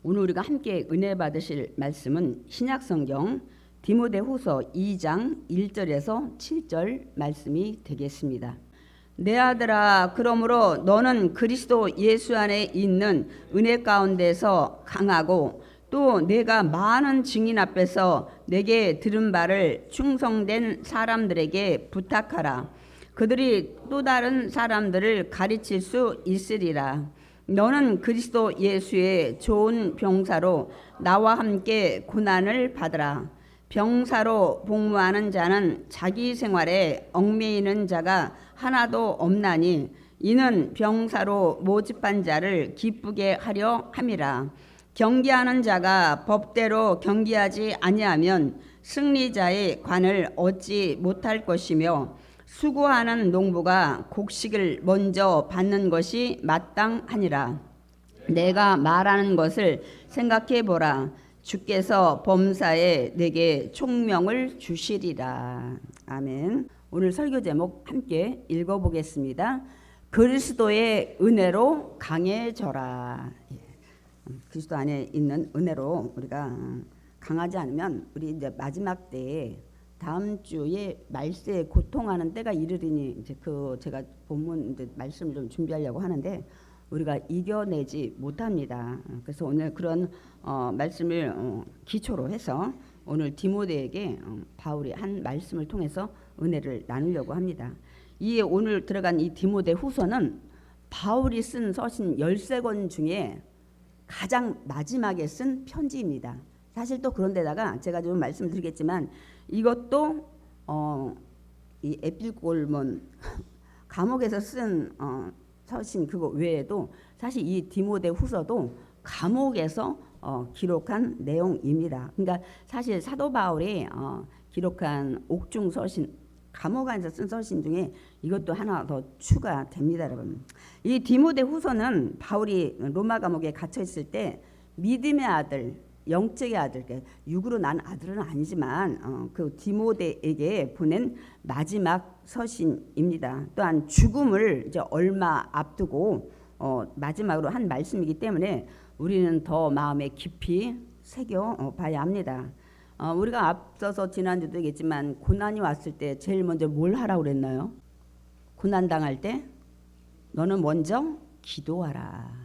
오늘 우리가 함께 은혜 받으실 말씀은 신약성경 디모데후서 2장 1절에서 7절 말씀이 되겠습니다. 내 아들아, 그러므로 너는 그리스도 예수 안에 있는 은혜 가운데서 강하고 또 내가 많은 증인 앞에서 내게 들은 바를 충성된 사람들에게 부탁하라. 그들이 또 다른 사람들을 가르칠 수 있으리라. 너는 그리스도 예수의 좋은 병사로 나와 함께 고난을 받으라. 병사로 복무하는 자는 자기 생활에 얽매이는 자가 하나도 없나니 이는 병사로 모집한 자를 기쁘게 하려 함이라. 경기하는 자가 법대로 경기하지 아니하면 승리자의 관을 얻지 못할 것이며 수고하는 농부가 곡식을 먼저 받는 것이 마땅하니라. 내가 말하는 것을 생각해 보라. 주께서 범사에 내게 총명을 주시리라. 아멘. 오늘 설교 제목 함께 읽어보겠습니다. 그리스도의 은혜로 강해져라. 그리스도 안에 있는 은혜로 우리가 강하지 않으면 우리 이제 마지막 때에 다음 주에 말세에 고통하는 때가 이르리니 이제 제가 본문 이제 말씀을 좀 준비하려고 하는데 우리가 이겨내지 못합니다. 그래서 오늘 그런 말씀을 기초로 해서 오늘 디모데에게 바울이 한 말씀을 통해서 은혜를 나누려고 합니다. 이 오늘 들어간 이 디모데 후서는 바울이 쓴 서신 13권 중에 가장 마지막에 쓴 편지입니다. 사실 또 그런데다가 제가 좀 말씀을 드리겠지만 이것도 이 에필골몬 감옥에서 쓴 서신 그거 외에도 사실 이 디모데 후서도 감옥에서 기록한 내용입니다. 그러니까 사실 사도 바울이 기록한 옥중 서신 감옥 안에서 쓴 서신 중에 이것도 하나 더 추가됩니다, 여러분. 이 디모데 후서는 바울이 로마 감옥에 갇혀 있을 때 믿음의 아들, 영적의 아들, 육으로 난 아들은 아니지만 그 디모데에게 보낸 마지막 서신입니다. 또한 죽음을 이제 얼마 앞두고 마지막으로 한 말씀이기 때문에 우리는 더 마음에 깊이 새겨 봐야 합니다. 우리가 앞서서 지난주도 얘기했지만 고난이 왔을 때 제일 먼저 뭘 하라고 그랬나요? 고난 당할 때 너는 먼저 기도하라.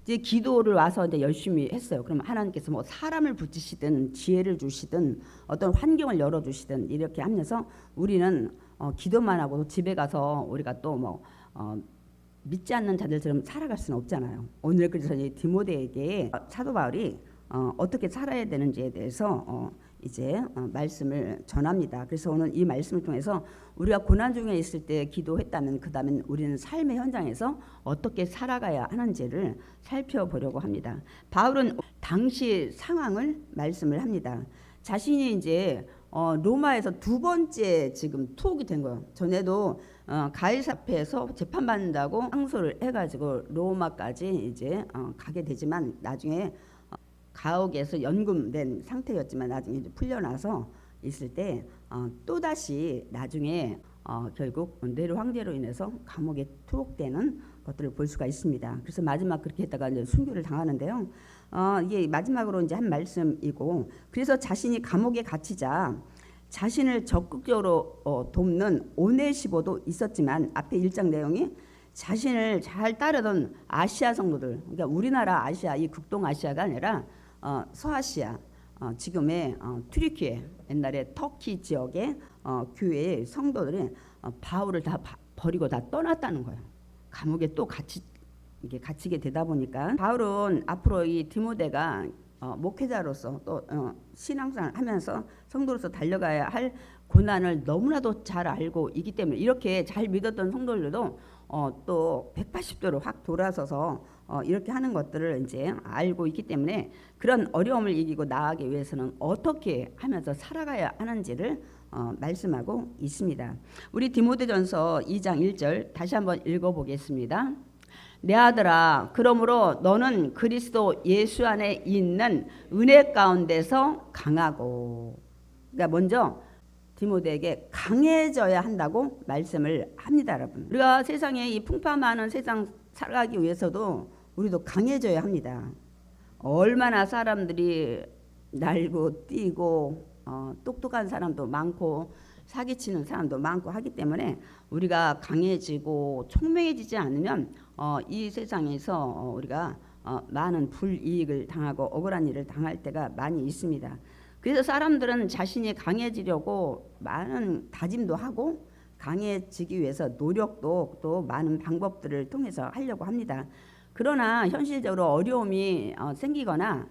이제 기도를 와서 이제 열심히 했어요. 그럼 하나님께서 뭐 사람을 붙이시든 지혜를 주시든 어떤 환경을 열어주시든 이렇게 하면서 우리는 기도만 하고 집에 가서 우리가 또 뭐 믿지 않는 자들처럼 살아갈 수는 없잖아요. 오늘 그래서 이 디모데에게 사도 바울이 어떻게 살아야 되는지에 대해서 이제 말씀을 전합니다. 그래서 오늘 이 말씀을 통해서 우리가 고난 중에 있을 때 기도했다면 그 다음엔 우리는 삶의 현장에서 어떻게 살아가야 하는지를 살펴보려고 합니다. 바울은 당시 상황을 말씀을 합니다. 자신이 이제 로마에서 두 번째 지금 투옥이 된 거예요. 전에도 가이사 앞에서 재판받는다고 항소를 해가지고 로마까지 이제 가게 되지만 나중에 가옥에서 연금된 상태였지만 나중에 이제 풀려나서 있을 때 또다시 나중에 결국 네로 황제로 인해서 감옥에 투옥되는 것들을 볼 수가 있습니다. 그래서 마지막 그렇게 했다가 이제 순교를 당하는데요. 이게 마지막으로 이제 한 말씀이고, 그래서 자신이 감옥에 갇히자 자신을 적극적으로 돕는 오네시보도 있었지만 앞에 1장 내용이 자신을 잘 따르던 아시아 성도들, 그러니까 우리나라 아시아, 이 극동 아시아가 아니라 서아시아, 지금의 튀르키예, 옛날에 터키 지역의 교회의 성도들이 바울을 다 버리고 다 떠났다는 거예요. 감옥에 또 갇히게 되다 보니까 바울은 앞으로 이 디모데가 목회자로서 또 신앙생활을 하면서 성도로서 달려가야 할 고난을 너무나도 잘 알고 있기 때문에 이렇게 잘 믿었던 성도들도 또 180도로 확 돌아서서 이렇게 하는 것들을 이제 알고 있기 때문에 그런 어려움을 이기고 나아가기 위해서는 어떻게 하면서 살아가야 하는지를 말씀하고 있습니다. 우리 디모데전서 2장 1절 다시 한번 읽어보겠습니다. 내 아들아, 그러므로 너는 그리스도 예수 안에 있는 은혜 가운데서 강하고, 그러니까 먼저 디모데에게 강해져야 한다고 말씀을 합니다, 여러분. 우리가 세상에 이 풍파많은 세상 살아가기 위해서도 우리도 강해져야 합니다. 얼마나 사람들이 날고 뛰고 똑똑한 사람도 많고 사기치는 사람도 많고 하기 때문에 우리가 강해지고 총명해지지 않으면 이 세상에서 우리가 많은 불이익을 당하고 억울한 일을 당할 때가 많이 있습니다. 그래서 사람들은 자신이 강해지려고 많은 다짐도 하고 강해지기 위해서 노력도 또 많은 방법들을 통해서 하려고 합니다. 그러나 현실적으로 어려움이 생기거나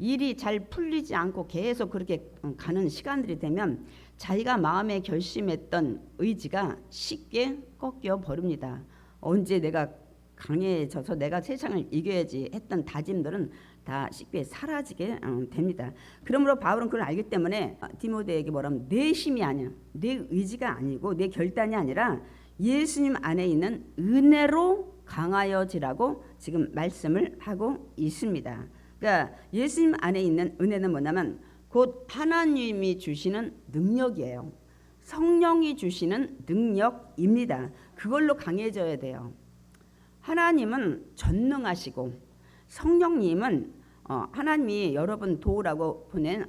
일이 잘 풀리지 않고 계속 그렇게 가는 시간들이 되면 자기가 마음에 결심했던 의지가 쉽게 꺾여 버립니다. 언제 내가 강해져서 내가 세상을 이겨야지 했던 다짐들은 다 쉽게 사라지게 됩니다. 그러므로 바울은 그걸 알기 때문에 디모데에게 뭐라면 내 힘이 아니야, 내 의지가 아니고 내 결단이 아니라 예수님 안에 있는 은혜로 강하여지라고 지금 말씀을 하고 있습니다. 그러니까 예수님 안에 있는 은혜는 뭐냐면 곧 하나님이 주시는 능력이에요. 성령이 주시는 능력입니다. 그걸로 강해져야 돼요. 하나님은 전능하시고 성령님은 하나님이 여러분 도우라고 보낸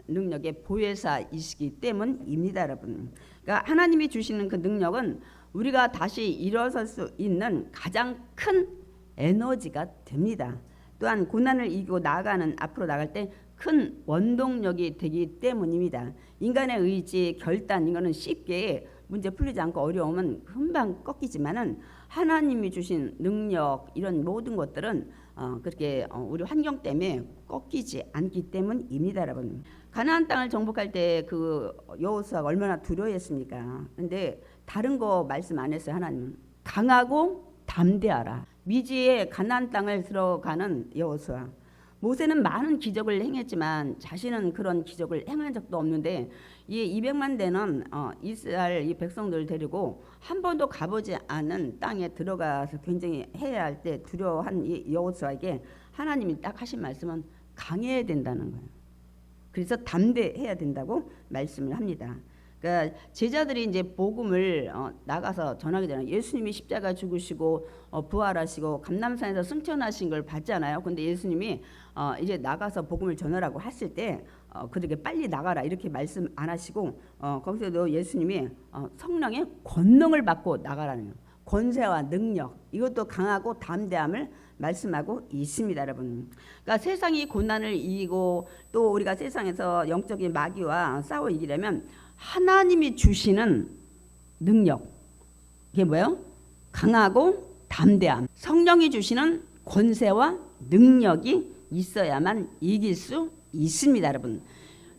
능력의 보혜사이시기 때문입니다, 여러분. 그러니까 하나님이 주시는 그 능력은 우리가 다시 일어설 수 있는 가장 큰 에너지가 됩니다. 또한 고난을 이기고 나아가는 앞으로 나갈 때 큰 원동력이 되기 때문입니다. 인간의 의지, 결단 이거는 쉽게 문제 풀리지 않고 어려움은 금방 꺾이지만은 하나님이 주신 능력 이런 모든 것들은 그렇게 우리 환경 때문에 꺾이지 않기 때문입니다, 여러분. 가나안 땅을 정복할 때 그 여호수아가 얼마나 두려워했습니까? 근데 다른 거 말씀 안 했어요. 하나님은 강하고 담대하라. 미지의 가나안 땅을 들어가는 여호수아. 모세는 많은 기적을 행했지만 자신은 그런 기적을 행한 적도 없는데 이 200만 되는 이스라엘 이 백성들을 데리고 한 번도 가보지 않은 땅에 들어가서 굉장히 해야 할 때 두려워한 이 여호수아에게 하나님이 딱 하신 말씀은 강해야 된다는 거예요. 그래서 담대해야 된다고 말씀을 합니다. 그러니까 제자들이 이제 복음을 나가서 전하게 되는 예수님이 십자가 죽으시고 부활하시고 감람산에서 승천하신 걸 봤잖아요. 근데 예수님이 이제 나가서 복음을 전하라고 했을 때 그렇게 빨리 나가라 이렇게 말씀 안 하시고 거기서도 예수님이 성령의 권능을 받고 나가라는 거예요. 권세와 능력 이것도 강하고 담대함을 말씀하고 있습니다, 여러분. 그러니까 세상이 고난을 이기고 또 우리가 세상에서 영적인 마귀와 싸워 이기려면 하나님이 주시는 능력 이게 뭐예요? 강하고 담대함. 성령이 주시는 권세와 능력이 있어야만 이길 수 있습니다, 여러분.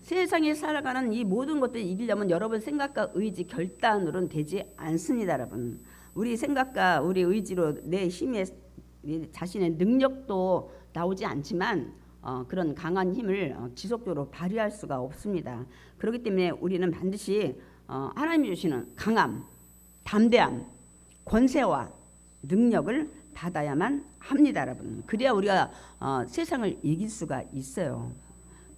세상에 살아가는 이 모든 것들을 이기려면 여러분 생각과 의지, 결단으로는 되지 않습니다, 여러분. 우리 생각과 우리 의지로 내 힘에 자신의 능력도 나오지 않지만 그런 강한 힘을 지속적으로 발휘할 수가 없습니다. 그렇기 때문에 우리는 반드시 하나님이 주시는 강함, 담대함, 권세와 능력을 받아야만 합니다, 여러분. 그래야 우리가 세상을 이길 수가 있어요.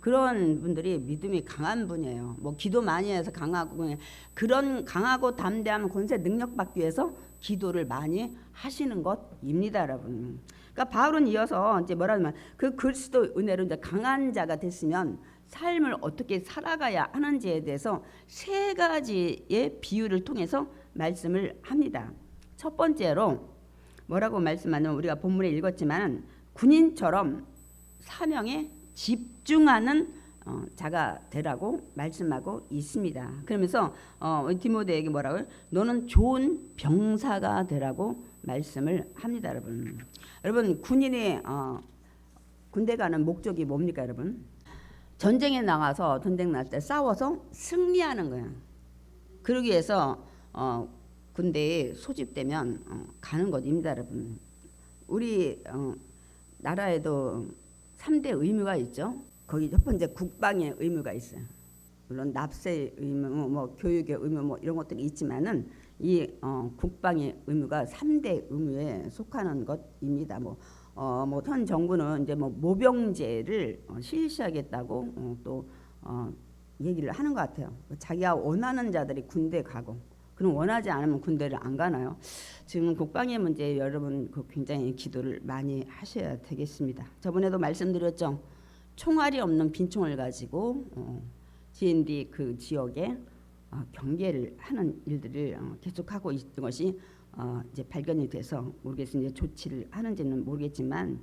그런 분들이 믿음이 강한 분이에요. 뭐 기도 많이 해서 강하고 그런 강하고 담대함, 권세, 능력 받기 위해서 기도를 많이 하시는 것입니다, 여러분. 그러니까 바울은 이어서 이제 뭐라 하면 그 그리스도 은혜로 이제 강한 자가 됐으면 삶을 어떻게 살아가야 하는지에 대해서 세 가지의 비유를 통해서 말씀을 합니다. 첫 번째로 뭐라고 말씀하냐면 우리가 본문에 읽었지만 군인처럼 사명에 집중하는 자가 되라고 말씀하고 있습니다. 그러면서 디모데에게 뭐라고요? 너는 좋은 병사가 되라고 말씀을 합니다, 여러분. 여러분 군인이 군대 가는 목적이 뭡니까, 여러분? 전쟁에 나가서 전쟁 날 때 싸워서 승리하는 거야. 그러기 위해서 군대에 소집되면 가는 것입니다, 여러분. 우리 나라에도 3대 의무가 있죠. 거기 첫 번째 국방의 의무가 있어요. 물론 납세의 의무, 뭐 교육의 의무, 뭐 이런 것들이 있지만은 이 국방의 의무가 3대 의무에 속하는 것입니다. 뭐 현 정부는 이제 뭐 모병제를 실시하겠다고 또 얘기를 하는 것 같아요. 자기가 원하는 자들이 군대 가고 그럼 원하지 않으면 군대를 안 가나요? 지금 국방의 문제 여러분 굉장히 기도를 많이 하셔야 되겠습니다. 저번에도 말씀드렸죠. 총알이 없는 빈총을 가지고 GND 그 지역에 경계를 하는 일들을 계속하고 있는 것이 이제 발견이 돼서 모르겠습니다. 이제 조치를 하는지는 모르겠지만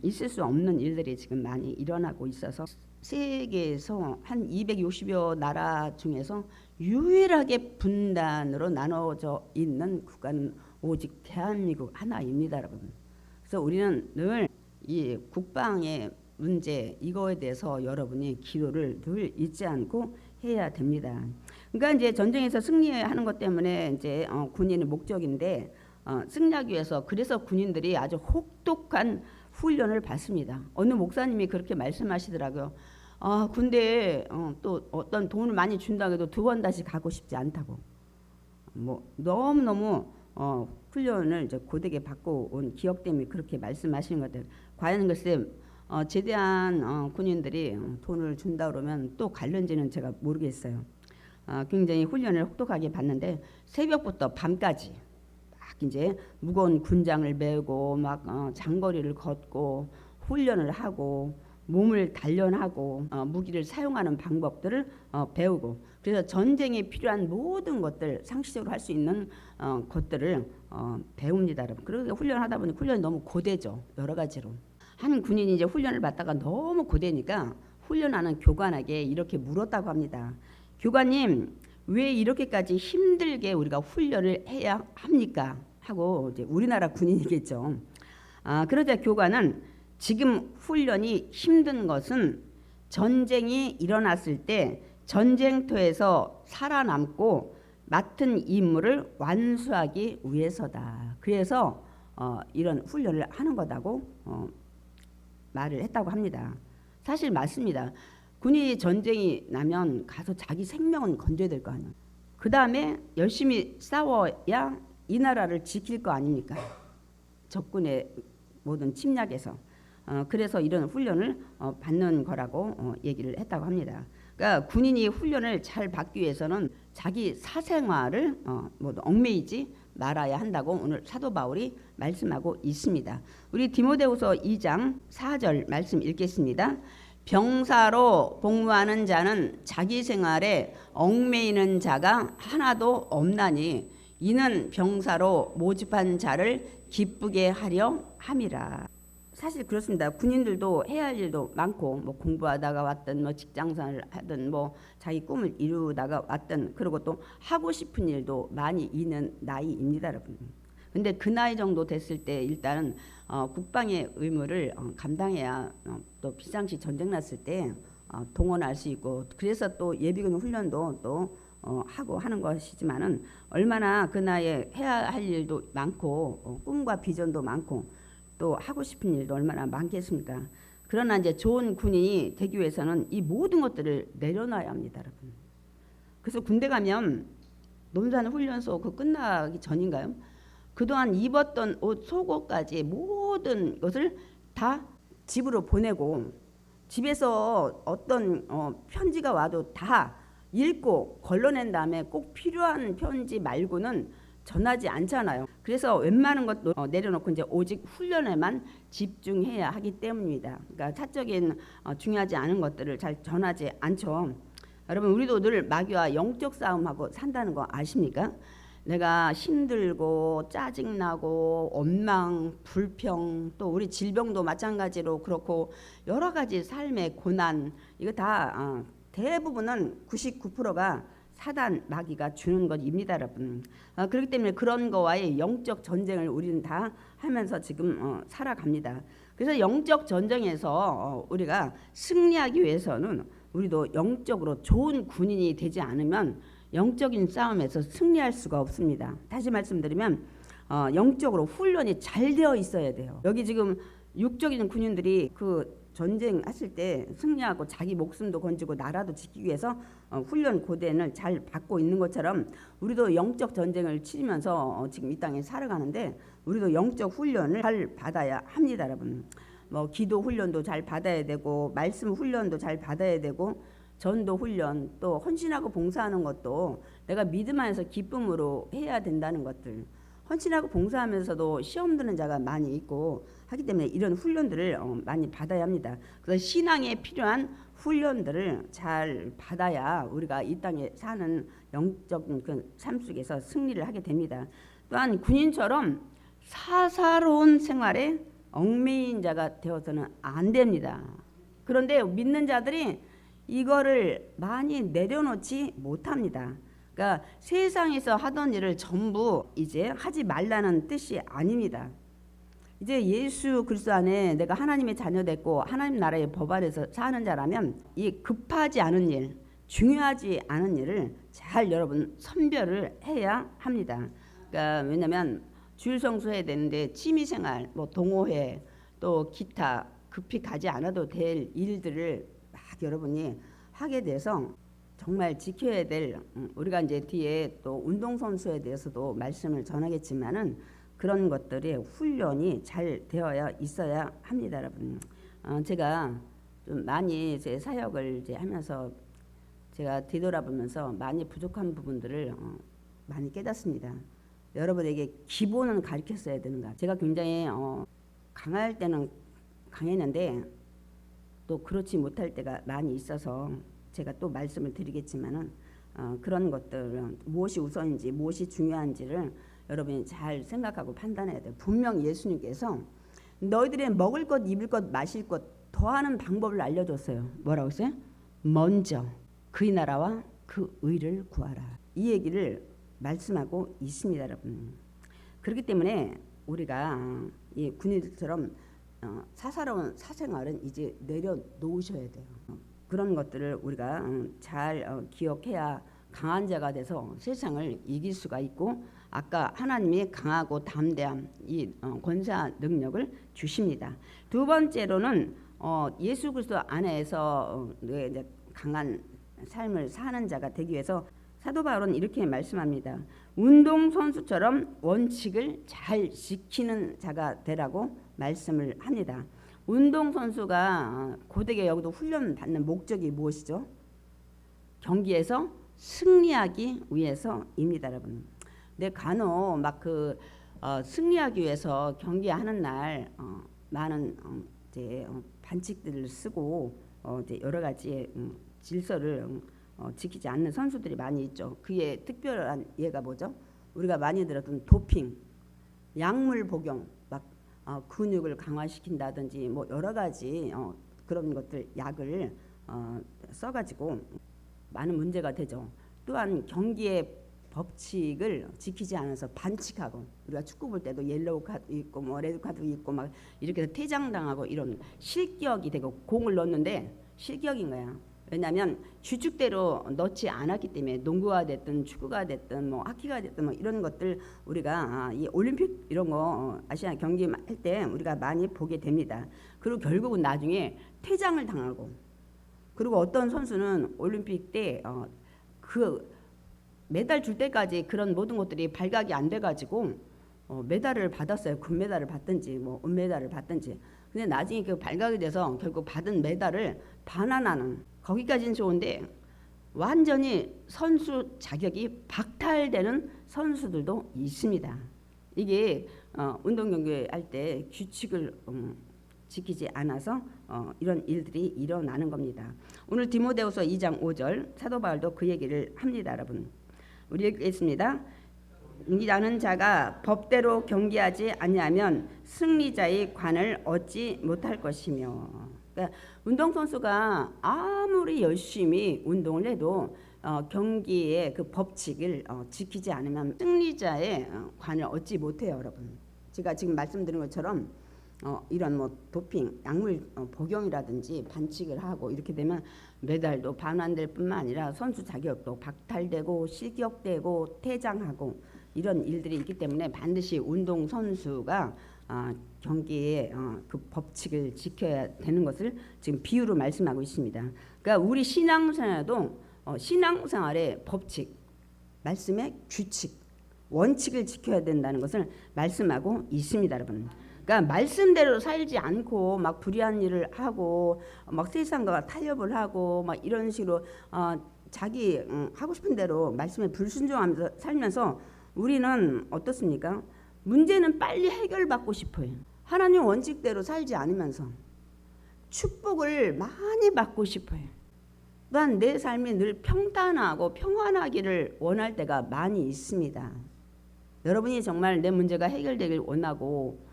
있을 수 없는 일들이 지금 많이 일어나고 있어서 세계에서 한 260여 나라 중에서 유일하게 분단으로 나눠져 있는 국가는 오직 대한민국 하나입니다, 여러분. 그래서 우리는 늘 이 국방의 문제 이거에 대해서 여러분이 기도를 늘 잊지 않고 해야 됩니다. 그러니까 이제 전쟁에서 승리하는 것 때문에 이제 군인의 목적인데 승리하기 위해서 그래서 군인들이 아주 혹독한 훈련을 받습니다. 어느 목사님이 그렇게 말씀하시더라고요. 군대에 또 어떤 돈을 많이 준다고 해도 두 번 다시 가고 싶지 않다고. 뭐 너무너무 훈련을 이제 고되게 받고 온 기억 때문에 그렇게 말씀하시는 것 같아요. 과연 글쎄 제대한 군인들이 돈을 준다 그러면 또 갈는지는 제가 모르겠어요. 굉장히 훈련을 혹독하게 받는데 새벽부터 밤까지 막 이제 무거운 군장을 메고 막 장거리를 걷고 훈련을 하고 몸을 단련하고 무기를 사용하는 방법들을 배우고 그래서 전쟁에 필요한 모든 것들 상시적으로 할 수 있는 것들을 배웁니다, 여러분. 그러니까 훈련하다 보니 훈련이 너무 고되죠, 여러 가지로. 한 군인이 이제 훈련을 받다가 너무 고되니까 훈련하는 교관에게 이렇게 물었다고 합니다. 교관님, 왜 이렇게까지 힘들게 우리가 훈련을 해야 합니까? 하고 이제 우리나라 군인이겠죠. 그러자 교관은 지금 훈련이 힘든 것은 전쟁이 일어났을 때 전쟁터에서 살아남고 맡은 임무를 완수하기 위해서다. 그래서 이런 훈련을 하는 거다고 말을 했다고 합니다. 사실 맞습니다. 군인이 전쟁이 나면 가서 자기 생명은 건져야 될 거 아니에요. 그 다음에 열심히 싸워야 이 나라를 지킬 거 아닙니까? 적군의 모든 침략에서. 그래서 이런 훈련을 받는 거라고 얘기를 했다고 합니다. 그러니까 군인이 훈련을 잘 받기 위해서는 자기 사생활을 얽매이지 말아야 한다고 오늘 사도 바울이 말씀하고 있습니다. 우리 디모데후서 2장 4절 말씀 읽겠습니다. 병사로 복무하는 자는 자기 생활에 얽매이는 자가 하나도 없나니 이는 병사로 모집한 자를 기쁘게 하려 함이라. 사실 그렇습니다. 군인들도 해야 할 일도 많고 뭐 공부하다가 왔든 뭐 직장생활을 하든 뭐 자기 꿈을 이루다가 왔든 그리고 또 하고 싶은 일도 많이 있는 나이입니다, 여러분. 근데 그 나이 정도 됐을 때 일단은 국방의 의무를 감당해야 또 비상시 전쟁 났을 때 동원할 수 있고 그래서 또 예비군 훈련도 또 하고 하는 것이지만은 얼마나 그 나이에 해야 할 일도 많고 꿈과 비전도 많고 또 하고 싶은 일도 얼마나 많겠습니까? 그러나 이제 좋은 군인이 되기 위해서는 이 모든 것들을 내려놔야 합니다, 여러분. 그래서 군대 가면 논산 훈련소 그 끝나기 전인가요? 그동안 입었던 옷, 속옷까지 모든 것을 다 집으로 보내고 집에서 어떤 편지가 와도 다 읽고 걸러낸 다음에 꼭 필요한 편지 말고는 전하지 않잖아요. 그래서 웬만한 것도 내려놓고 이제 오직 훈련에만 집중해야 하기 때문입니다. 그러니까 사적인 중요하지 않은 것들을 잘 전하지 않죠. 여러분 우리도 늘 마귀와 영적 싸움하고 산다는 거 아십니까? 내가 힘들고 짜증나고 원망, 불평 또 우리 질병도 마찬가지로 그렇고 여러 가지 삶의 고난 이거 다 대부분은 99%가 사단 마귀가 주는 것입니다, 여러분. 그렇기 때문에 그런 거와의 영적 전쟁을 우리는 다 하면서 지금 살아갑니다. 그래서 영적 전쟁에서 우리가 승리하기 위해서는 우리도 영적으로 좋은 군인이 되지 않으면 영적인 싸움에서 승리할 수가 없습니다. 다시 말씀드리면 영적으로 훈련이 잘 되어 있어야 돼요. 여기 지금 육적인 군인들이 그 전쟁했을 때 승리하고 자기 목숨도 건지고 나라도 지키기 위해서 훈련 고대를 잘 받고 있는 것처럼 우리도 영적 전쟁을 치르면서 지금 이 땅에 살아가는데 우리도 영적 훈련을 잘 받아야 합니다, 여러분. 뭐 기도 훈련도 잘 받아야 되고 말씀 훈련도 잘 받아야 되고 전도 훈련, 또 헌신하고 봉사하는 것도 내가 믿음 안에서 기쁨으로 해야 된다는 것들. 헌신하고 봉사하면서도 시험 드는 자가 많이 있고 하기 때문에 이런 훈련들을 많이 받아야 합니다. 그래서 신앙에 필요한 훈련들을 잘 받아야 우리가 이 땅에 사는 영적인 그 삶 속에서 승리를 하게 됩니다. 또한 군인처럼 사사로운 생활에 얽매인 자가 되어서는 안 됩니다. 그런데 믿는 자들이 이거를 많이 내려놓지 못합니다. 그러니까 세상에서 하던 일을 전부 이제 하지 말라는 뜻이 아닙니다. 이제 예수 그리스도 안에 내가 하나님의 자녀 됐고 하나님 나라의 법 아래서 사는 자라면 이 급하지 않은 일, 중요하지 않은 일을 잘 여러분 선별을 해야 합니다. 그러니까 왜냐하면 주일 성수해야 되는데 취미생활, 뭐 동호회, 또 기타 급히 가지 않아도 될 일들을 막 여러분이 하게 돼서 정말 지켜야 될, 우리가 이제 뒤에 또 운동선수에 대해서도 말씀을 전하겠지만은 그런 것들의 훈련이 잘 되어야 있어야 합니다, 여러분. 제가 좀 많이 제 사역을 이제 하면서 제가 뒤돌아보면서 많이 부족한 부분들을 많이 깨닫습니다. 여러분에게 기본은 가르쳤어야 되는가. 제가 굉장히 강할 때는 강했는데 또 그렇지 못할 때가 많이 있어서 제가 또 말씀을 드리겠지만은 그런 것들은 무엇이 우선인지 무엇이 중요한지를 여러분이 잘 생각하고 판단해야 돼요. 분명 예수님께서 너희들의 먹을 것, 입을 것, 마실 것 더하는 방법을 알려줬어요. 뭐라고 했어요? 먼저 그의 나라와 그 의를 구하라. 이 얘기를 말씀하고 있습니다, 여러분. 그렇기 때문에 우리가 이 군인들처럼 사사로운 사생활은 이제 내려놓으셔야 돼요. 그런 것들을 우리가 잘 기억해야 강한 자가 돼서 세상을 이길 수가 있고 아까 하나님이 강하고 담대함 이 권세와 능력을 주십니다. 두 번째로는 예수 그리스도 안에서 이제 강한 삶을 사는 자가 되기 위해서 사도 바울은 이렇게 말씀합니다. 운동선수처럼 원칙을 잘 지키는 자가 되라고 말씀을 합니다. 운동선수가 고되게 여기도 훈련 받는 목적이 무엇이죠? 경기에서 승리하기 위해서입니다, 여러분. 내 간혹 막 승리하기 위해서 경기하는 날 많은 이제 반칙들을 쓰고 이제 여러 가지 질서를 지키지 않는 선수들이 많이 있죠. 그게 특별한 예가 뭐죠? 우리가 많이 들었던 도핑, 약물 복용, 막 근육을 강화시킨다든지 뭐 여러 가지 그런 것들 약을 써가지고 많은 문제가 되죠. 또한 경기의 법칙을 지키지 않아서 반칙하고 우리가 축구 볼 때도 옐로우 카드 있고 뭐 레드 카드 있고 막 이렇게 해서 퇴장당하고 이런 실격이 되고 공을 넣었는데 실격인 거야. 왜냐하면 규칙대로 넣지 않았기 때문에 농구가 됐든 축구가 됐든 뭐 하키가 됐든 뭐 이런 것들 우리가 이 올림픽 이런 거 아시아 경기 할 때 우리가 많이 보게 됩니다. 그리고 결국은 나중에 퇴장을 당하고 그리고 어떤 선수는 올림픽 때 그 메달 줄 때까지 그런 모든 것들이 발각이 안 돼가지고 메달을 받았어요. 금메달을 받든지 뭐 은메달을 받든지. 근데 나중에 그 발각이 돼서 결국 받은 메달을 반환하는 거기까지는 좋은데 완전히 선수 자격이 박탈되는 선수들도 있습니다. 이게 운동 경기 할 때 규칙을 지키지 않아서 이런 일들이 일어나는 겁니다. 오늘 디모데후서 2장 5절 사도 바울도 그 얘기를 합니다, 여러분. 우리 읽겠습니다. 이라는 자가 법대로 경기하지 아니하면 승리자의 관을 얻지 못할 것이며. 그러니까 운동선수가 아무리 열심히 운동을 해도 경기의 그 법칙을 지키지 않으면 승리자의 관을 얻지 못해요, 여러분. 제가 지금 말씀드린 것처럼 이런 뭐 도핑, 약물 복용이라든지 반칙을 하고 이렇게 되면 메달도 반환될 뿐만 아니라 선수 자격도 박탈되고 실격되고 퇴장하고 이런 일들이 있기 때문에 반드시 운동 선수가 경기의 그 법칙을 지켜야 되는 것을 지금 비유로 말씀하고 있습니다. 그러니까 우리 신앙생활도 신앙생활의 법칙, 말씀의 규칙, 원칙을 지켜야 된다는 것을 말씀하고 있습니다, 여러분. 그러니까 말씀대로 살지 않고 막 불의한 일을 하고 막 세상과 타협을 하고 막 이런 식으로 자기 하고 싶은 대로 말씀에 불순종하면서 살면서 우리는 어떻습니까? 문제는 빨리 해결받고 싶어요. 하나님 원칙대로 살지 않으면서 축복을 많이 받고 싶어요. 또한 내 삶이 늘 평탄하고 평안하기를 원할 때가 많이 있습니다. 여러분이 정말 내 문제가 해결되길 원하고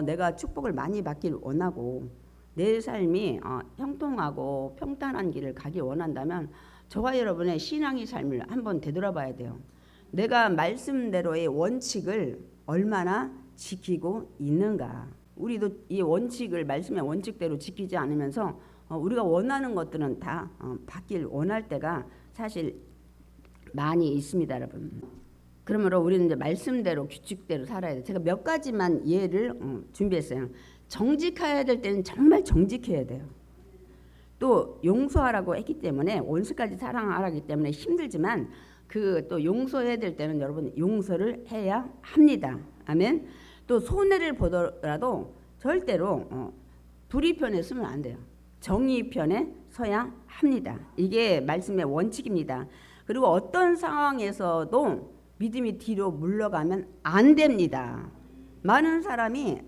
내가 축복을 많이 받길 원하고 내 삶이 형통하고 평탄한 길을 가길 원한다면 저와 여러분의 신앙의 삶을 한번 되돌아봐야 돼요. 내가 말씀대로의 원칙을 얼마나 지키고 있는가. 우리도 이 원칙을 말씀의 원칙대로 지키지 않으면서 우리가 원하는 것들은 다 받길 원할 때가 사실 많이 있습니다, 여러분. 그러므로 우리는 이제 말씀대로 규칙대로 살아야 돼요. 제가 몇 가지만 예를 준비했어요. 정직해야 될 때는 정말 정직해야 돼요. 또 용서하라고 했기 때문에 원수까지 사랑하라기 때문에 힘들지만 그 또 용서해야 될 때는 여러분 용서를 해야 합니다. 아멘. 또 손해를 보더라도 절대로 불의 편에 서면 안 돼요. 정의 편에 서야 합니다. 이게 말씀의 원칙입니다. 그리고 어떤 상황에서도 믿음이 뒤로 물러가면 안 됩니다. 많은 사람이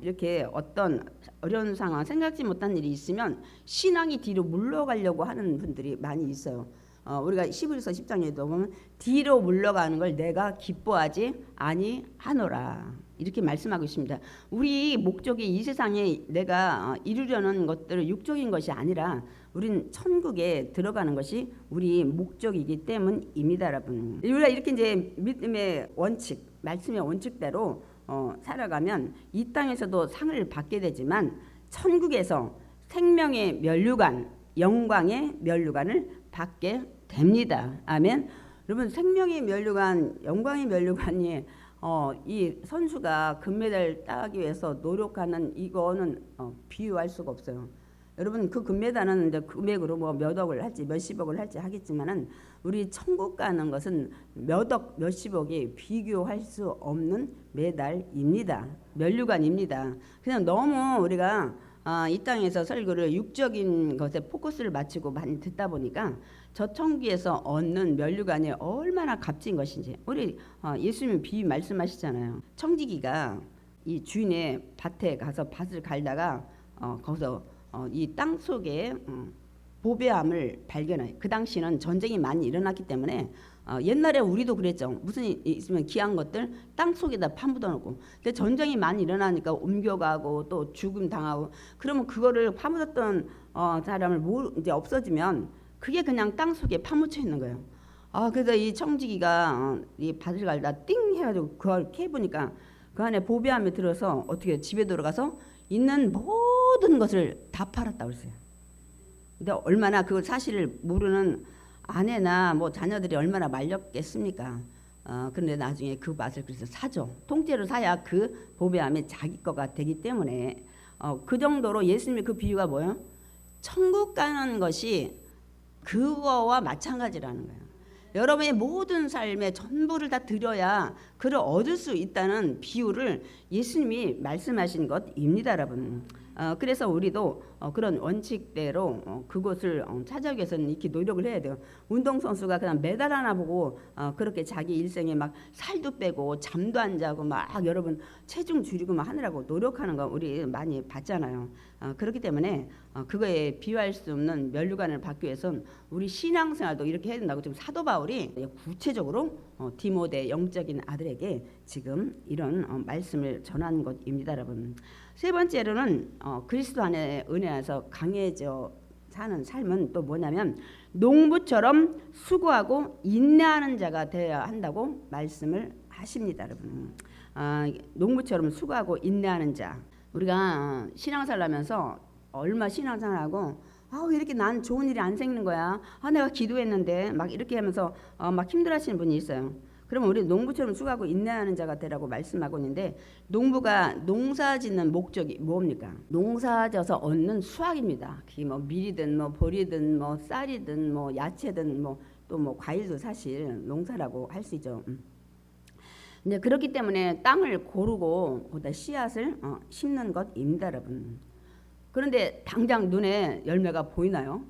이렇게 어떤 어려운 상황, 생각지 못한 일이 있으면 신앙이 뒤로 물러가려고 하는 분들이 많이 있어요. 우리가 히브리서 10장에도 보면 뒤로 물러가는 걸 내가 기뻐하지 아니하노라 이렇게 말씀하고 있습니다. 우리 목적이 이 세상에 내가 이루려는 것들은 육적인 것이 아니라 우린 천국에 들어가는 것이 우리 목적이기 때문입니다, 여러분. 우리가 이렇게 이제 믿음의 원칙, 말씀의 원칙대로 살아가면 이 땅에서도 상을 받게 되지만 천국에서 생명의 면류관, 영광의 면류관을 받게 됩니다. 아멘. 여러분 생명의 면류관, 영광의 면류관이 이 선수가 금메달 따기 위해서 노력하는 이거는 비유할 수가 없어요. 여러분 그 금메달은 이제 금액으로 뭐 몇 억을 할지 몇십억을 할지 하겠지만은 우리 천국 가는 것은 몇 억 몇십억이 비교할 수 없는 메달입니다. 면류관입니다. 그냥 너무 우리가 이 땅에서 설교를 육적인 것에 포커스를 맞추고 많이 듣다 보니까 저 천국에서 얻는 면류관이 얼마나 값진 것인지 우리 예수님 비유 말씀하시잖아요. 청지기가 이 주인의 밭에 가서 밭을 갈다가 거기서 이 땅 속에 보배함을 발견해요. 그 당시는 전쟁이 많이 일어났기 때문에 옛날에 우리도 그랬죠. 무슨 일 있으면 귀한 것들 땅 속에다 파묻어 놓고. 근데 전쟁이 많이 일어나니까 옮겨가고 또 죽음 당하고 그러면 그거를 파묻었던 사람을 이제 없어지면 그게 그냥 땅 속에 파묻혀 있는 거예요. 그래서 이 청지기가 이 밭을 갈다 띵 해가지고 그걸 캐보니까 그 안에 보배함이 들어서 어떻게 집에 들어가서 있는 모든 것을 다 팔았다고 그랬어요. 근데 얼마나 그 사실을 모르는 아내나 뭐 자녀들이 얼마나 말렸겠습니까? 그런데 나중에 그 밭을 그래서 사죠. 통째로 사야 그 보배함이 자기 거가 되기 때문에 그 정도로 예수님의 그 비유가 뭐예요? 천국 가는 것이 그거와 마찬가지라는 거예요. 여러분의 모든 삶에 전부를 다 드려야 그를 얻을 수 있다는 비유를 예수님이 말씀하신 것입니다, 여러분. 그래서 우리도 그런 원칙대로 그곳을 찾아오기 위해서는 이렇게 노력을 해야 돼요. 운동선수가 그냥 메달 하나 보고 그렇게 자기 일생에 막 살도 빼고 잠도 안 자고 막 여러분 체중 줄이고 막 하느라고 노력하는 거 우리 많이 봤잖아요. 그렇기 때문에 그거에 비유할 수 없는 면류관을 받기 위해서는 우리 신앙생활도 이렇게 해야 된다고 지금 사도 바울이 구체적으로 디모데 영적인 아들에게 지금 이런 말씀을 전한 것입니다, 여러분. 세 번째로는 그리스도 안에 은혜 안에서 강해져 사는 삶은 또 뭐냐면 농부처럼 수고하고 인내하는 자가 되어야 한다고 말씀을 하십니다, 여러분. 농부처럼 수고하고 인내하는 자. 우리가 신앙생활 하면서 얼마 신앙생활하고 왜 이렇게 난 좋은 일이 안 생기는 거야. 내가 기도했는데 막 이렇게 하면서 막 힘들어하시는 분이 있어요. 그러면 우리 농부처럼 수고하고 인내하는 자가 되라고 말씀하고 있는데 농부가 농사짓는 목적이 뭡니까? 농사져서 얻는 수확입니다. 그게 뭐 밀이든 뭐 보리든 뭐 쌀이든 뭐 야채든 뭐 또 뭐 과일도 사실 농사라고 할 수 있죠. 이제 그렇기 때문에 땅을 고르고 거기다 씨앗을 심는 것입니다, 여러분. 그런데 당장 눈에 열매가 보이나요?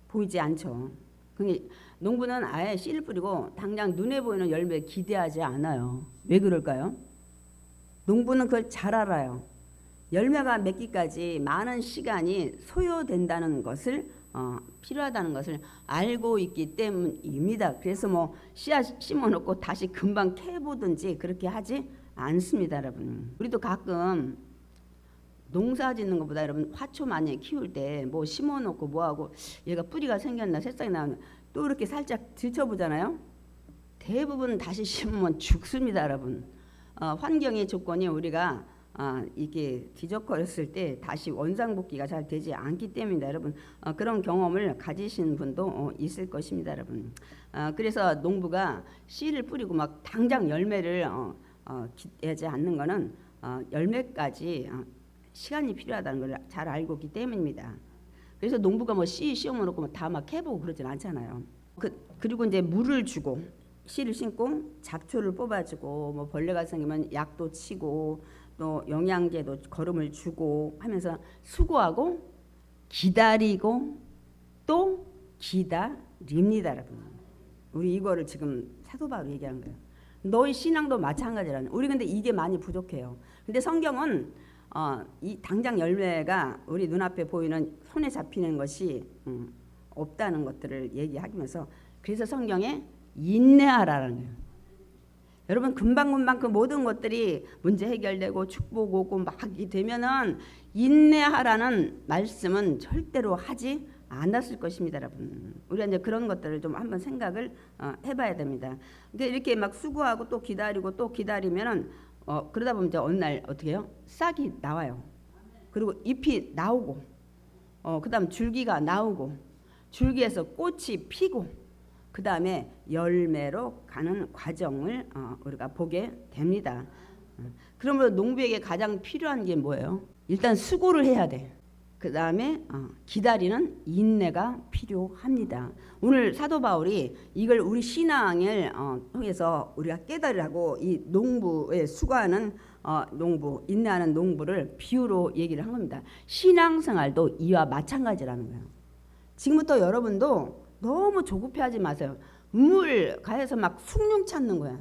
보이지 않죠. 그러니까 농부는 아예 씨를 뿌리고 당장 눈에 보이는 열매 기대하지 않아요. 왜 그럴까요? 농부는 그걸 잘 알아요. 열매가 맺기까지 많은 시간이 소요된다는 것을 필요하다는 것을 알고 있기 때문입니다. 그래서 뭐 씨앗 심어놓고 다시 금방 캐보든지 그렇게 하지 않습니다, 여러분. 우리도 가끔 농사 짓는 것보다 여러분 화초 많이 키울 때 뭐 심어놓고 뭐하고 얘가 뿌리가 생겼나 새싹이 나오나 또 이렇게 살짝 들춰보잖아요. 대부분 다시 심으면 죽습니다, 여러분. 환경의 조건이 우리가 이게 뒤적거렸을 때 다시 원상복귀가 잘 되지 않기 때문입니다, 여러분. 그런 경험을 가지신 분도 있을 것입니다, 여러분. 그래서 농부가 씨를 뿌리고 막 당장 열매를 기대하지 않는 것은 열매까지 시간이 필요하다는 걸 잘 알고 있기 때문입니다. 그래서 농부가 뭐 씨 심어놓고 다 막 해보고 그러진 않잖아요. 그리고 이제 물을 주고 씨를 심고 잡초를 뽑아주고 뭐 벌레가 생기면 약도 치고 또 영양제도 거름을 주고 하면서 수고하고 기다리고 또 기다립니다, 여러분. 우리 이거를 지금 사도 바울이 얘기하는 거예요. 너희 신앙도 마찬가지라는. 우리 근데 이게 많이 부족해요. 근데 성경은 이 당장 열매가 우리 눈앞에 보이는 손에 잡히는 것이 없다는 것들을 얘기하면서 그래서 성경에 인내하라는 거예요. 여러분 금방금방 그 모든 것들이 문제 해결되고 축복 오고 막 되면은 인내하라는 말씀은 절대로 하지 않았을 것입니다, 여러분. 우리가 이제 그런 것들을 좀 한번 생각을 해봐야 됩니다. 근데 이렇게 막 수고하고 또 기다리고 또 기다리면은 그러다 보면 이제 어느 날 어떻게 해요? 싹이 나와요. 그리고 잎이 나오고, 그다음 줄기가 나오고, 줄기에서 꽃이 피고, 그 다음에 열매로 가는 과정을 우리가 보게 됩니다. 그러므로 농부에게 가장 필요한 게 뭐예요? 일단 수고를 해야 돼. 그 다음에 기다리는 인내가 필요합니다. 오늘 사도 바울이 이걸 우리 신앙을 통해서 우리가 깨달으라고 이 농부의 수고하는 농부, 인내하는 농부를 비유로 얘기를 한 겁니다. 신앙생활도 이와 마찬가지라는 거예요. 지금부터 여러분도 너무 조급해하지 마세요. 물 가해서 막 숭늉 찾는 거야.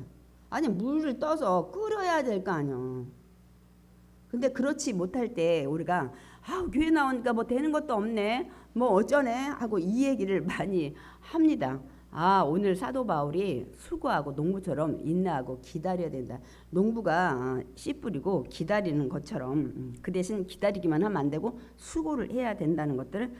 아니 물을 떠서 끓여야 될 거 아니야. 근데 그렇지 못할 때 우리가 교회 나오니까 뭐 되는 것도 없네, 뭐 어쩌네 하고 이 얘기를 많이 합니다. 오늘 사도 바울이 수고하고 농부처럼 인내하고 기다려야 된다. 농부가 씨 뿌리고 기다리는 것처럼 그 대신 기다리기만 하면 안 되고 수고를 해야 된다는 것들을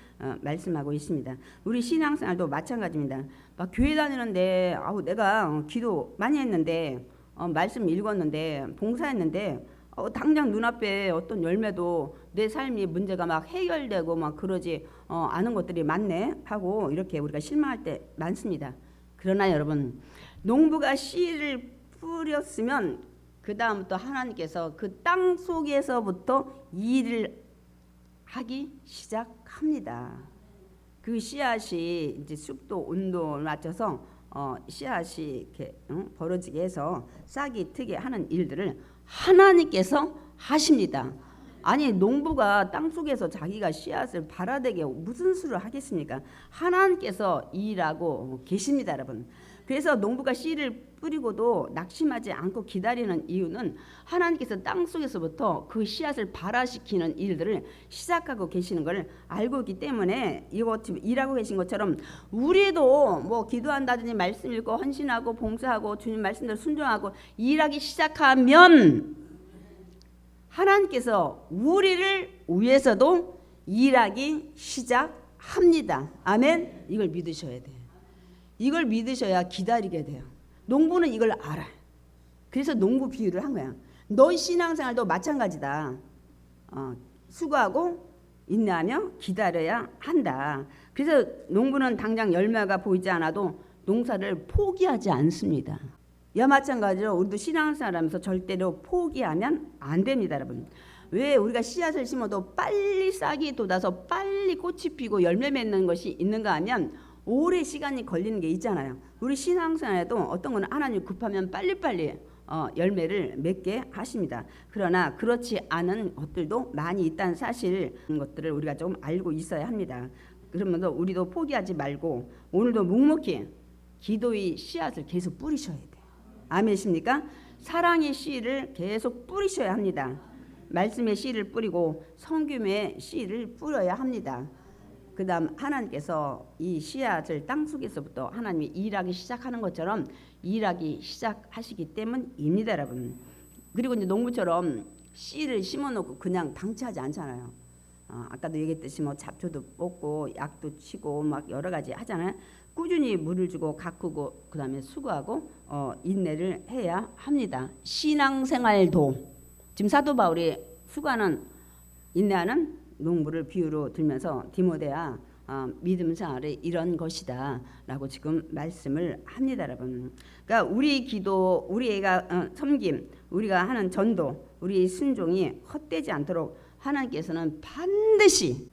말씀하고 있습니다. 우리 신앙생활도 마찬가지입니다. 막 교회 다니는데 내가 기도 많이 했는데 말씀 읽었는데 봉사했는데 당장 눈앞에 어떤 열매도 내 삶이 문제가 막 해결되고 막 그러지 않은 것들이 많네 하고 이렇게 우리가 실망할 때 많습니다. 그러나 여러분 농부가 씨를 뿌렸으면 그 다음부터 하나님께서 그 땅 속에서부터 일을 하기 시작합니다. 그 씨앗이 이제 습도 온도를 맞춰서 씨앗이 이렇게 벌어지게 해서 싹이 트게 하는 일들을 하나님께서 하십니다. 아니 농부가 땅속에서 자기가 씨앗을 발아대게 무슨 수를 하겠습니까? 하나님께서 일하고 계십니다, 여러분. 그래서 농부가 씨를 뿌리고도 낙심하지 않고 기다리는 이유는 하나님께서 땅속에서부터 그 씨앗을 발화시키는 일들을 시작하고 계시는 걸 알고 있기 때문에 이거 지금 일하고 계신 것처럼 우리도 뭐 기도한다든지 말씀 읽고 헌신하고 봉사하고 주님 말씀대로 순종하고 일하기 시작하면 하나님께서 우리를 위해서도 일하기 시작합니다. 아멘. 이걸 믿으셔야 돼요. 이걸 믿으셔야 기다리게 돼요. 농부는 이걸 알아요. 그래서 농부 비유를 한 거야. 너희 신앙생활도 마찬가지다. 수고하고 인내하며 기다려야 한다. 그래서 농부는 당장 열매가 보이지 않아도 농사를 포기하지 않습니다. 이와 마찬가지로 우리도 신앙생활하면서 절대로 포기하면 안 됩니다, 여러분. 왜 우리가 씨앗을 심어도 빨리 싹이 돋아서 빨리 꽃이 피고 열매 맺는 것이 있는가 하면 오래 시간이 걸리는 게 있잖아요. 우리 신앙생활에도 어떤 거는 하나님 급하면 빨리빨리 열매를 맺게 하십니다. 그러나 그렇지 않은 것들도 많이 있다는 사실 것들을 우리가 좀 알고 있어야 합니다. 그러면서 우리도 포기하지 말고 오늘도 묵묵히 기도의 씨앗을 계속 뿌리셔야 돼요. 아멘이십니까? 사랑의 씨를 계속 뿌리셔야 합니다. 말씀의 씨를 뿌리고 성김의 씨를 뿌려야 합니다. 그 다음 하나님께서 이 씨앗을 땅속에서부터 하나님이 일하기 시작하는 것처럼 일하기 시작하시기 때문입니다, 여러분. 그리고 이제 농부처럼 씨를 심어놓고 그냥 방치하지 않잖아요. 아까도 얘기했듯이 뭐 잡초도 뽑고 약도 치고 막 여러 가지 하잖아요. 꾸준히 물을 주고 가꾸고 그 다음에 수고하고 인내를 해야 합니다. 신앙생활도 지금 사도 바울이 수고하는 인내하는 농부를 비유로 들면서 디모데야 믿음 생활이 이런 것이다 라고 지금 말씀을 합니다, 여러분. 그러니까 우리 기도, 우리가 섬김, 우리가 하는 전도, 우리 순종이 헛되지 않도록 하나님께서는 반드시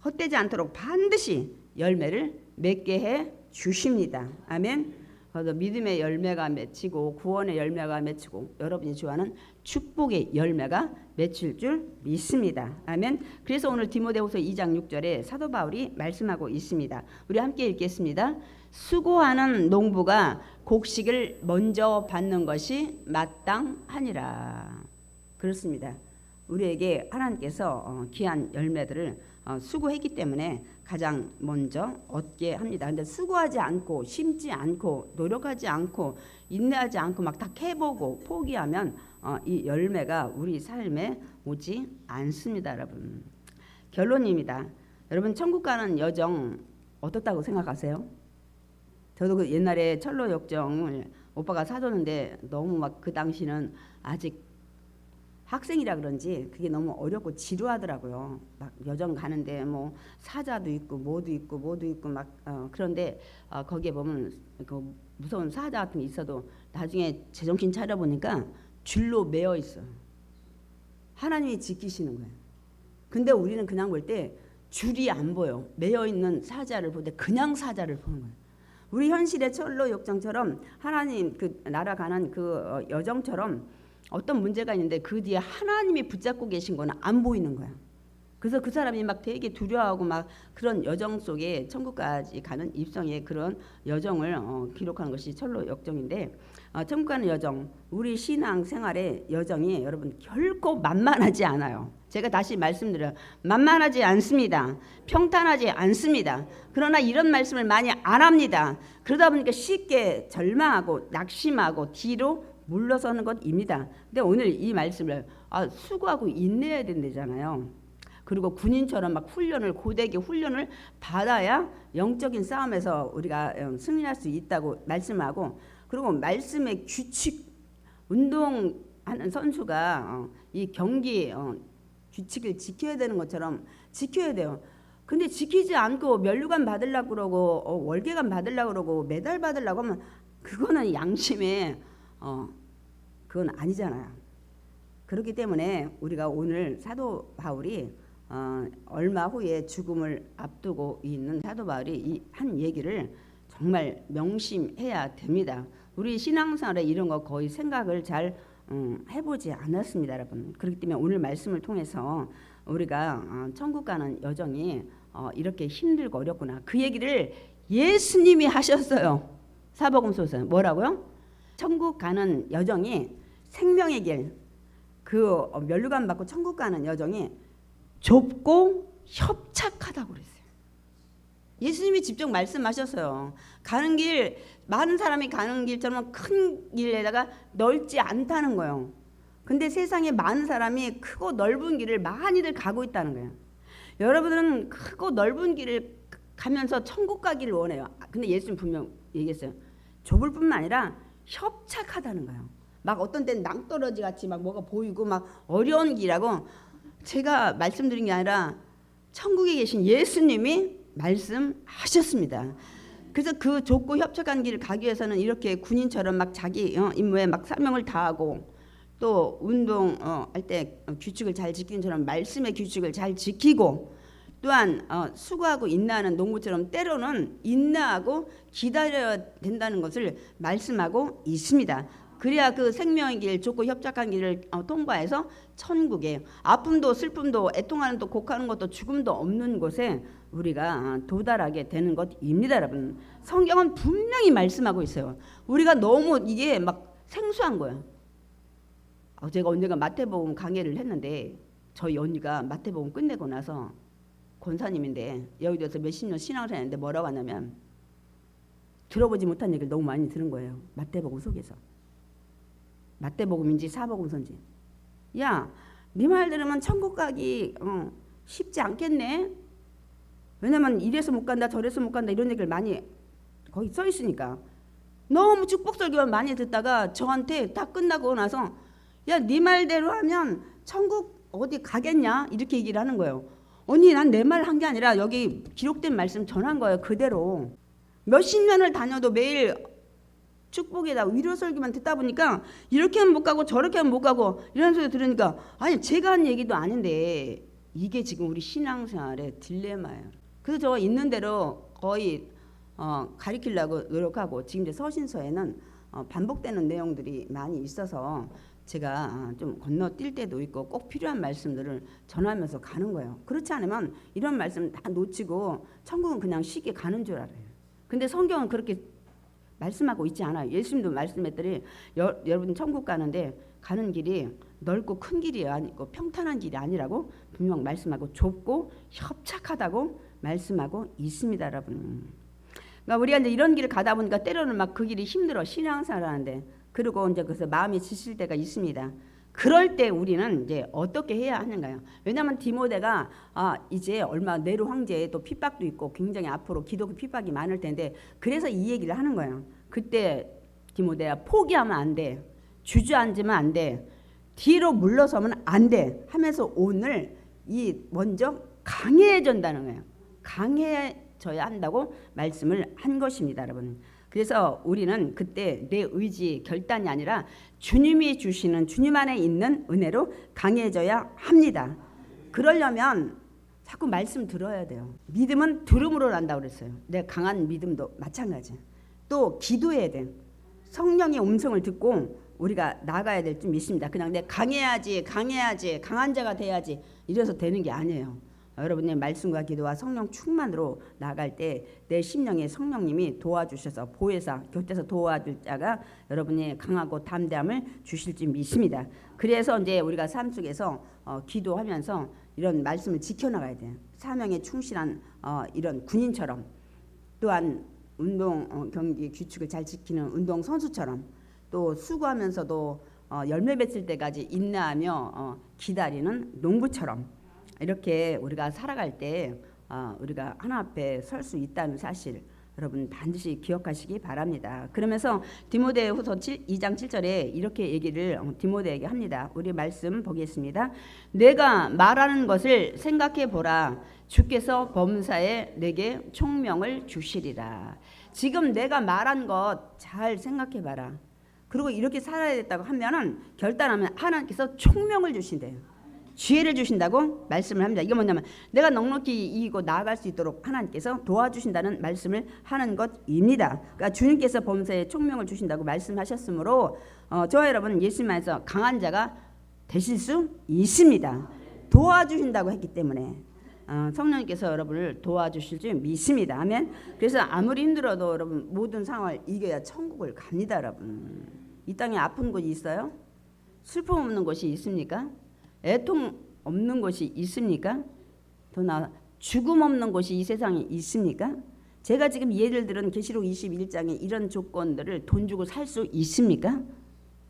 헛되지 않도록 반드시 열매를 맺게 해 주십니다. 아멘. 그래서 믿음의 열매가 맺히고 구원의 열매가 맺히고 여러분이 좋아하는 축복의 열매가 맺힐 줄 믿습니다. 아멘. 그래서 오늘 디모데후서 2장 6절에 사도 바울이 말씀하고 있습니다. 우리 함께 읽겠습니다. 수고하는 농부가 곡식을 먼저 받는 것이 마땅하니라. 그렇습니다. 우리에게 하나님께서 귀한 열매들을 수고했기 때문에 가장 먼저 얻게 합니다. 근데 수고하지 않고 심지 않고 노력하지 않고 인내하지 않고 막 다 해보고 포기하면 이 열매가 우리 삶에 오지 않습니다, 여러분. 결론입니다. 여러분 천국 가는 여정 어떻다고 생각하세요? 저도 그 옛날에 철로 역정을 오빠가 사줬는데 너무 막 그 당시는 아직 학생이라 그런지 그게 너무 어렵고 지루하더라고요. 막 여정 가는데 뭐 사자도 있고 뭐도 있고 막 그런데 거기에 보면 그 무서운 사자 같은 게 있어도 나중에 제정신 차려 보니까 줄로 매어 있어요. 하나님이 지키시는 거예요. 근데 우리는 그냥 볼 때 줄이 안 보여. 매어 있는 사자를 볼 때 그냥 사자를 보는 거예요. 우리 현실의 철로 역정처럼 하나님 그 날아가는 그 여정처럼 어떤 문제가 있는데 그 뒤에 하나님이 붙잡고 계신 거는 안 보이는 거야. 그래서 그 사람이 막 되게 두려워하고 막 그런 여정 속에 천국까지 가는 입성의 그런 여정을 기록하는 것이 철로 역정인데 천국 가는 여정, 우리 신앙 생활의 여정이 여러분 결코 만만하지 않아요. 제가 다시 말씀드려요. 만만하지 않습니다. 평탄하지 않습니다. 그러나 이런 말씀을 많이 안 합니다. 그러다 보니까 쉽게 절망하고 낙심하고 뒤로 물러서는 것입니다. 근데 오늘 이 말씀을 수고하고 인내해야 된다잖아요. 그리고 군인처럼 막 고되게 훈련을 받아야 영적인 싸움에서 우리가 승리할 수 있다고 말씀하고, 그리고 말씀의 규칙, 운동하는 선수가 이 경기 규칙을 지켜야 되는 것처럼 지켜야 돼요. 근데 지키지 않고 면류관 받으려고 그러고 월계관 받으려고 그러고 메달 받으려고 하면 그거는 양심에 그건 아니잖아요. 그렇기 때문에 우리가 오늘 사도 바울이 얼마 후에 죽음을 앞두고 있는 사도 바울이 이 한 얘기를 정말 명심해야 됩니다. 우리 신앙생활에 이런 거 거의 생각을 잘 해보지 않았습니다, 여러분. 그렇기 때문에 오늘 말씀을 통해서 우리가 천국 가는 여정이 이렇게 힘들고 어렵구나. 그 얘기를 예수님이 하셨어요. 사복음서에서 뭐라고요? 천국 가는 여정이 생명의 길, 그 면류관 받고 천국 가는 여정이 좁고 협착하다고 그랬어요. 예수님이 직접 말씀하셨어요. 가는 길, 많은 사람이 가는 길처럼 큰 길에다가 넓지 않다는 거예요. 근데 세상에 많은 사람이 크고 넓은 길을 많이들 가고 있다는 거예요. 여러분들은 크고 넓은 길을 가면서 천국 가기를 원해요. 근데 예수님 분명 얘기했어요. 좁을 뿐만 아니라 협착하다는 거예요. 막 어떤 때는 낭떠러지 같이 막 뭐가 보이고 막 어려운 길하고, 제가 말씀드린 게 아니라 천국에 계신 예수님이 말씀하셨습니다. 그래서 그 좁고 협착한 길을 가기 위해서는 이렇게 군인처럼 막 자기 임무에 막 사명을 다하고, 또 운동할 때 규칙을 잘 지키는 처럼 말씀의 규칙을 잘 지키고, 또한 수고하고 인내하는 농부처럼 때로는 인내하고 기다려야 된다는 것을 말씀하고 있습니다. 그래야 그 생명의 길, 좁고 협착한 길을 통과해서 천국에 아픔도 슬픔도 애통하는 도 곡하는 것도 죽음도 없는 곳에 우리가 도달하게 되는 것입니다. 여러분, 성경은 분명히 말씀하고 있어요. 우리가 너무 이게 막 생소한 거예요. 제가 언젠가 마태복음 강의를 했는데 저희 언니가 마태복음 끝내고 나서 권사님인데 여의도에서 몇십 년 신앙을 했는데 뭐라고 하냐면 들어보지 못한 얘기를 너무 많이 들은 거예요. 마태복음 속에서. 마태복음인지 사복음서인지. 야, 네 말 들으면 천국 가기 쉽지 않겠네. 왜냐면 이래서 못 간다 저래서 못 간다 이런 얘기를 많이 거기 써 있으니까. 너무 축복 설교만 많이 듣다가 저한테 다 끝나고 나서 야, 네 말대로 하면 천국 어디 가겠냐 이렇게 얘기를 하는 거예요. 언니, 난 내 말 한 게 아니라 여기 기록된 말씀 전한 거예요. 그대로. 몇십 년을 다녀도 매일 축복에다 위로 설교만 듣다 보니까 이렇게 하면 못 가고 저렇게 하면 못 가고 이런 소리 들으니까 아니 제가 한 얘기도 아닌데 이게 지금 우리 신앙생활의 딜레마예요. 그래서 저 있는 대로 거의 가리키려고 노력하고 지금 이제 서신서에는 반복되는 내용들이 많이 있어서 제가 좀 건너뛸 때도 있고 꼭 필요한 말씀들을 전하면서 가는 거예요. 그렇지 않으면 이런 말씀 다 놓치고 천국은 그냥 쉽게 가는 줄 알아요. 근데 성경은 그렇게 말씀하고 있지 않아요. 예수님도 말씀했더니 여러분 천국 가는데 가는 길이 넓고 큰 길이 아니고 평탄한 길이 아니라고 분명 말씀하고 좁고 협착하다고 말씀하고 있습니다, 여러분. 그러니까 우리가 이제 이런 길을 가다 보니까 때로는 막 그 길이 힘들어 신앙생활 하는데 그리고 이제 그래서 마음이 지칠 때가 있습니다. 그럴 때 우리는 이제 어떻게 해야 하는가요? 왜냐하면 디모데가 이제 얼마 네로 황제의 또 핍박도 있고 굉장히 앞으로 기독교 핍박이 많을 텐데 그래서 이 얘기를 하는 거예요. 그때 디모데야 포기하면 안 돼. 주저앉으면 안 돼. 뒤로 물러서면 안 돼. 하면서 오늘 먼저 강해진다는 거예요. 강해져야 한다고 말씀을 한 것입니다, 여러분. 그래서 우리는 그때 내 의지 결단이 아니라 주님이 주시는 주님 안에 있는 은혜로 강해져야 합니다. 그러려면 자꾸 말씀 들어야 돼요. 믿음은 들음으로 난다고 그랬어요. 내 강한 믿음도 마찬가지. 또 기도해야 돼. 성령의 음성을 듣고 우리가 나가야 될 줄 믿습니다. 그냥 내 강해야지 강한 자가 돼야지 이래서 되는 게 아니에요. 여러분의 말씀과 기도와 성령 충만으로 나갈 때 내 심령에 성령님이 도와주셔서 보혜사 곁에서 도와줄 자가 여러분의 강하고 담대함을 주실 줄 믿습니다. 그래서 이제 우리가 삶 속에서 기도하면서 이런 말씀을 지켜나가야 돼요. 사명에 충실한 이런 군인처럼 또한 운동 경기 규칙을 잘 지키는 운동 선수처럼 또 수고하면서도 열매 맺을 때까지 인내하며 기다리는 농부처럼 이렇게 우리가 살아갈 때 우리가 하나 앞에 설 수 있다는 사실 여러분 반드시 기억하시기 바랍니다. 그러면서 디모데후서 2장 7절에 이렇게 얘기를 디모데에게 합니다. 우리 말씀 보겠습니다. 내가 말하는 것을 생각해 보라. 주께서 범사에 내게 총명을 주시리라. 지금 내가 말한 것 잘 생각해 봐라. 그리고 이렇게 살아야 됐다고 하면은 결단하면 하나님께서 총명을 주신대요. 지혜를 주신다고 말씀을 합니다. 이게 뭐냐면 내가 넉넉히 이기고 나아갈 수 있도록 하나님께서 도와주신다는 말씀을 하는 것입니다. 그러니까 주님께서 범사에 총명을 주신다고 말씀하셨으므로 저와 여러분 예수님 안에서 강한 자가 되실 수 있습니다. 도와주신다고 했기 때문에 성령님께서 여러분을 도와주실 줄 믿습니다. 아멘. 그래서 아무리 힘들어도 여러분 모든 상황을 이겨야 천국을 갑니다. 여러분 이 땅에 아픈 곳이 있어요? 슬픔 없는 곳이 있습니까? 애통 없는 곳이 있습니까? 더 나아 죽음 없는 곳이 이 세상에 있습니까? 제가 지금 예를 들은 계시록 21장에 이런 조건들을 돈 주고 살 수 있습니까?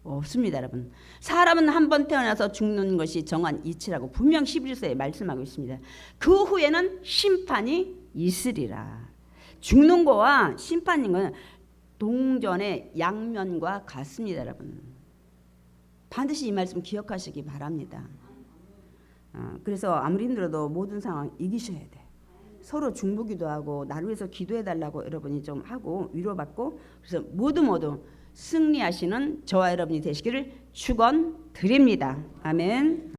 없습니다, 여러분. 사람은 한 번 태어나서 죽는 것이 정한 이치라고 분명 11서에 말씀하고 있습니다. 그 후에는 심판이 있으리라. 죽는 거와 심판인 건 동전의 양면과 같습니다, 여러분. 반드시 이 말씀 기억하시기 바랍니다. 그래서 아무리 힘들어도 모든 상황 이기셔야 돼. 서로 중보기도 하고 나를 위해서 기도해달라고 여러분이 좀 하고 위로받고 그래서 모두 승리하시는 저와 여러분이 되시기를 축원드립니다. 아멘.